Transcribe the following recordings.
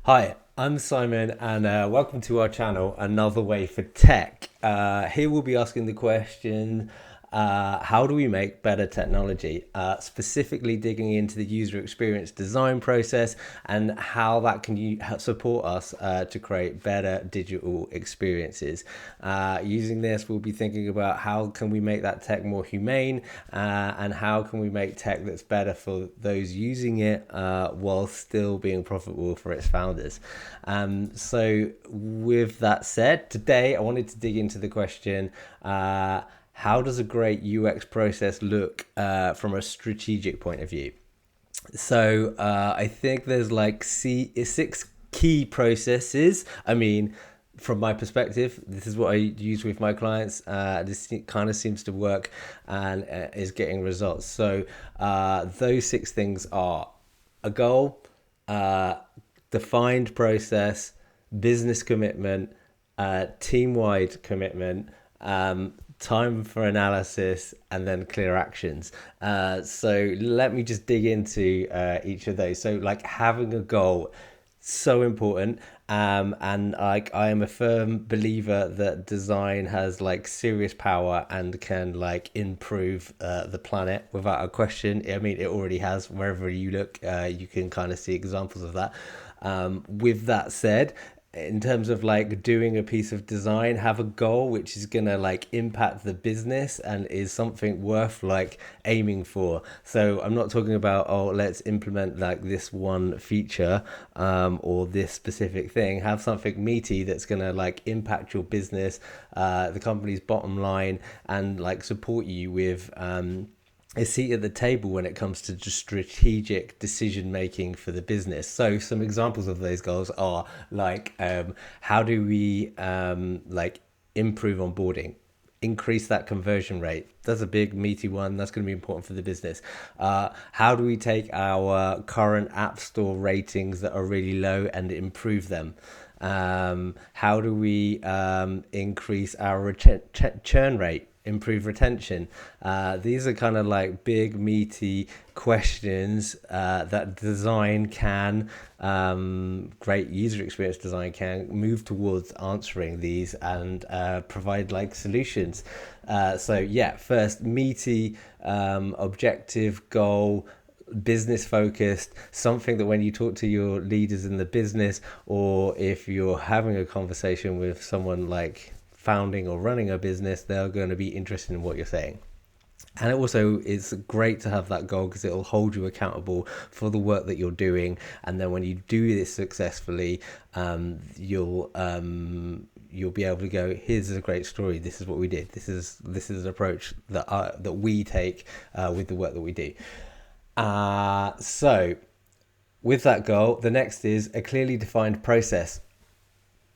Hi, I'm Simon, and welcome to our channel, Another Way for Tech. Here we'll be asking the question, how do we make better technology? Specifically digging into the user experience design process and how that can support us to create better digital experiences. Using this, we'll be thinking about how can we make that tech more humane, and how can we make tech that's better for those using it while still being profitable for its founders. So with that said, today I wanted to dig into the question, how does a great UX process look from a strategic point of view? So I think there's like six key processes. I mean, from my perspective, this is what I use with my clients. This kind of seems to work and is getting results. So those six things are a goal, uh, defined process, business commitment, team-wide commitment, time for analysis, and then clear actions. So let me just dig into each of those. So like having a goal, so important. And like I am a firm believer that design has like serious power and can like improve the planet without a question. I mean, it already has. Wherever you look, you can kind of see examples of that. With that said, in terms of like doing a piece of design, have a goal which is gonna like impact the business and is something worth like aiming for. So I'm not talking about, oh, let's implement like this one feature, or this specific thing. Have something meaty that's gonna like impact your business, the company's bottom line, and like support you with a seat at the table when it comes to just strategic decision making for the business. So some examples of those goals are like, how do we like improve onboarding, increase that conversion rate? That's a big meaty one. That's going to be important for the business. How do we take our current app store ratings that are really low and improve them? How do we increase our churn rate, improve retention? These are kind of like big meaty questions that design can, great user experience design can move towards answering these and provide like solutions. So yeah, first meaty, objective goal, business focused, something that when you talk to your leaders in the business, or if you're having a conversation with someone like founding or running a business, they're going to be interested in what you're saying. And it also is great to have that goal because it'll hold you accountable for the work that you're doing. And then when you do this successfully, you'll be able to go, here's a great story, this is what we did, this is an approach that we take with the work that we do. So with that goal, the next is a clearly defined process.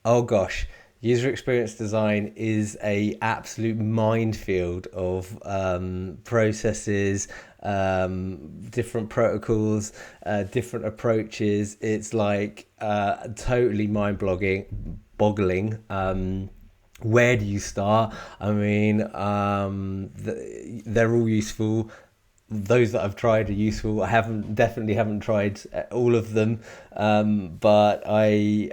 Oh gosh, user experience design is a absolute minefield of processes, different protocols, different approaches. It's like totally boggling. Where do you start? I mean, they're all useful. Those that I've tried are useful. I definitely haven't tried all of them, but I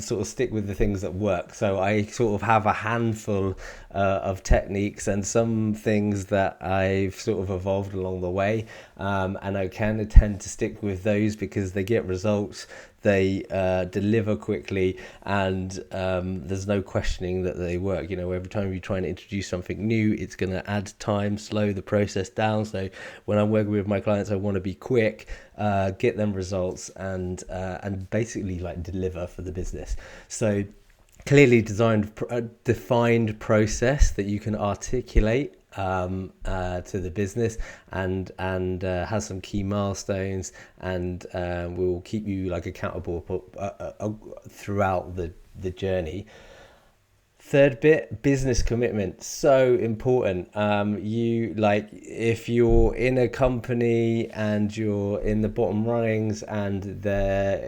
sort of stick with the things that work. So I sort of have a handful of techniques and some things that I've sort of evolved along the way, and I kind of tend to stick with those because they get results. They deliver quickly, and there's no questioning that they work. You know, every time you try and introduce something new, it's going to add time, slow the process down. So when I'm working with my clients, I want to be quick, get them results, and basically like deliver for the business. So clearly defined process that you can articulate to the business, and has some key milestones, and will keep you like accountable throughout the journey. Third bit, business commitment, so important. You like, if you're in a company and you're in the bottom runnings and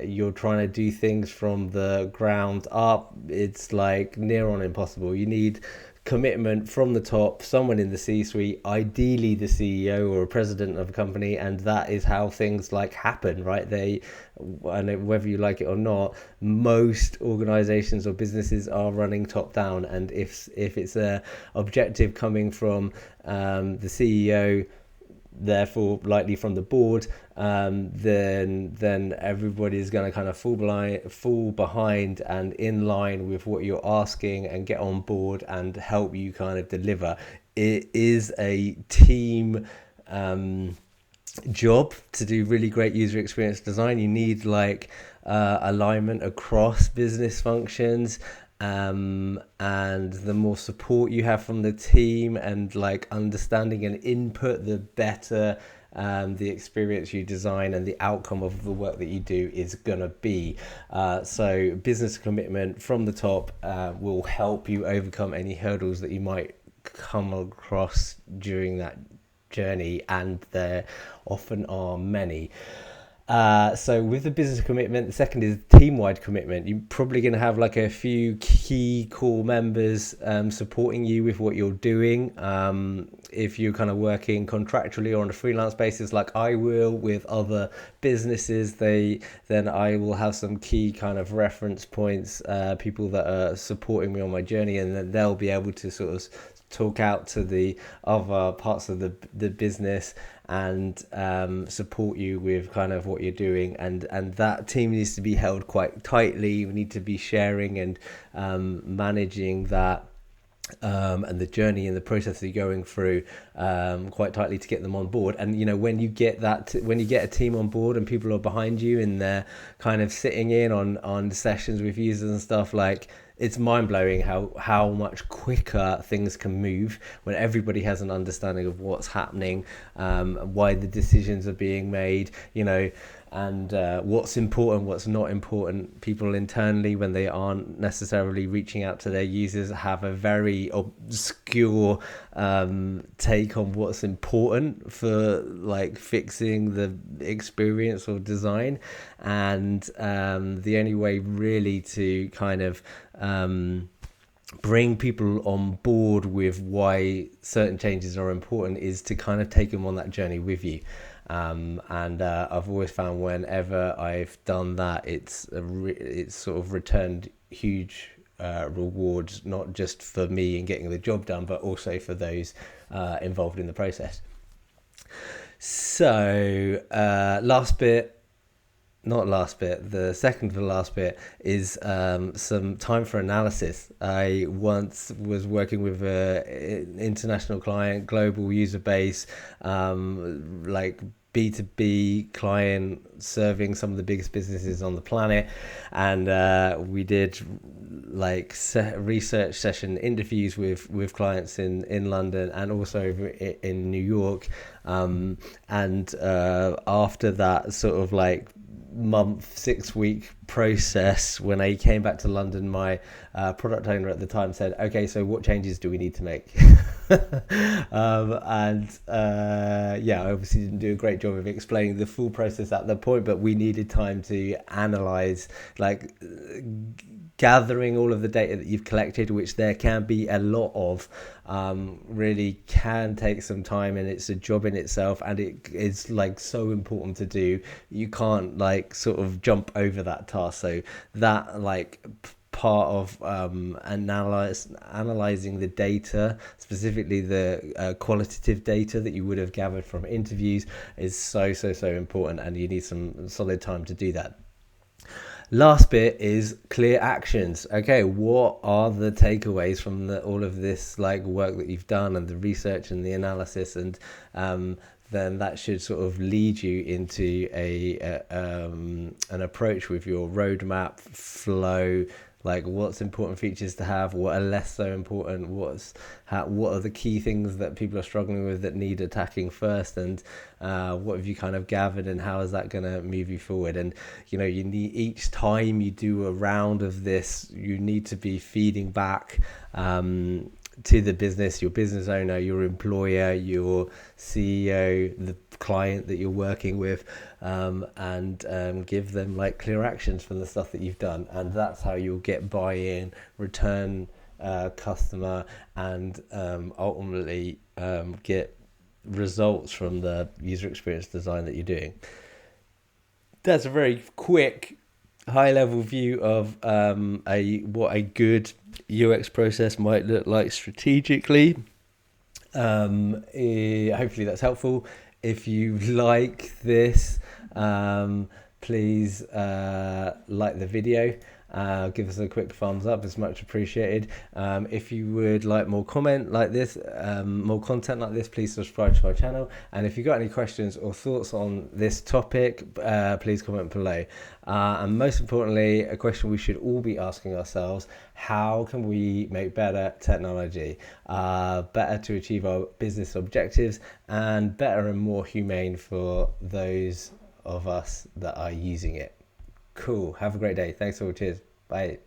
you're trying to do things from the ground up, it's like near on impossible. You need commitment from the top, someone in the C-suite, ideally the CEO or a president of a company, and that is how things like happen, right? And whether you like it or not, most organizations or businesses are running top down, and if it's a objective coming from the CEO, therefore likely from the board, then everybody's going to kind of fall behind and in line with what you're asking and get on board and help you kind of deliver. It is a team job to do really great user experience design. You need like alignment across business functions, and the more support you have from the team and like understanding and input, the better the experience you design and the outcome of the work that you do is gonna be. So business commitment from the top will help you overcome any hurdles that you might come across during that journey, and there often are many. So with the business commitment, the second is team-wide commitment. You're probably going to have like a few key core members supporting you with what you're doing. If you're kind of working contractually or on a freelance basis, like I will with other businesses, then I will have some key kind of reference points, people that are supporting me on my journey, and then they'll be able to sort of talk out to the other parts of the business and support you with kind of what you're doing, and that team needs to be held quite tightly. We need to be sharing and managing that and the journey and the process that you're going through quite tightly to get them on board. And you know, when you get a team on board and people are behind you and they're kind of sitting in on sessions with users and stuff, like it's mind-blowing how much quicker things can move when everybody has an understanding of what's happening, why the decisions are being made, you know, and what's important, what's not important. People internally, when they aren't necessarily reaching out to their users, have a very obscure take on what's important for like fixing the experience or design. And the only way really to kind of bring people on board with why certain changes are important is to kind of take them on that journey with you. And I've always found whenever I've done that, it's sort of returned huge rewards, not just for me in getting the job done, but also for those involved in the process. So the second to the last bit is some time for analysis. I once was working with an international client, global user base, like B2B client serving some of the biggest businesses on the planet, and we did like research session interviews with clients in London and also in New York, and after that sort of like 6-week process, when I came back to London, my product owner at the time said, okay, so what changes do we need to make? I obviously didn't do a great job of explaining the full process at that point, but we needed time to analyze, like gathering all of the data that you've collected, which there can be a lot of, really can take some time, and it's a job in itself, and it is like so important to do. You can't like sort of jump over that task. So that like part of analyzing the data, specifically the qualitative data that you would have gathered from interviews, is so important, and you need some solid time to do that. Last bit is clear actions. Okay, what are the takeaways from all of this like work that you've done and the research and the analysis, and then that should sort of lead you into an approach with your roadmap flow, like what's important features to have, what are less so important, what are the key things that people are struggling with that need attacking first, and what have you kind of gathered, and how is that going to move you forward. And you know, you need, each time you do a round of this, you need to be feeding back to the business, your business owner, your employer, your CEO, the client that you're working with, and give them like clear actions from the stuff that you've done. And that's how you'll get buy-in, return customer and ultimately get results from the user experience design that you're doing. That's a very quick, high-level view of what a good UX process might look like strategically. Hopefully that's helpful. If you like this, please like the video. Give us a quick thumbs up, it's much appreciated. If you would like more content like this, please subscribe to our channel. And if you've got any questions or thoughts on this topic, please comment below. And most importantly, a question we should all be asking ourselves: how can we make better technology, better to achieve our business objectives, and better and more humane for those of us that are using it? Cool. Have a great day. Thanks all. Cheers. Bye.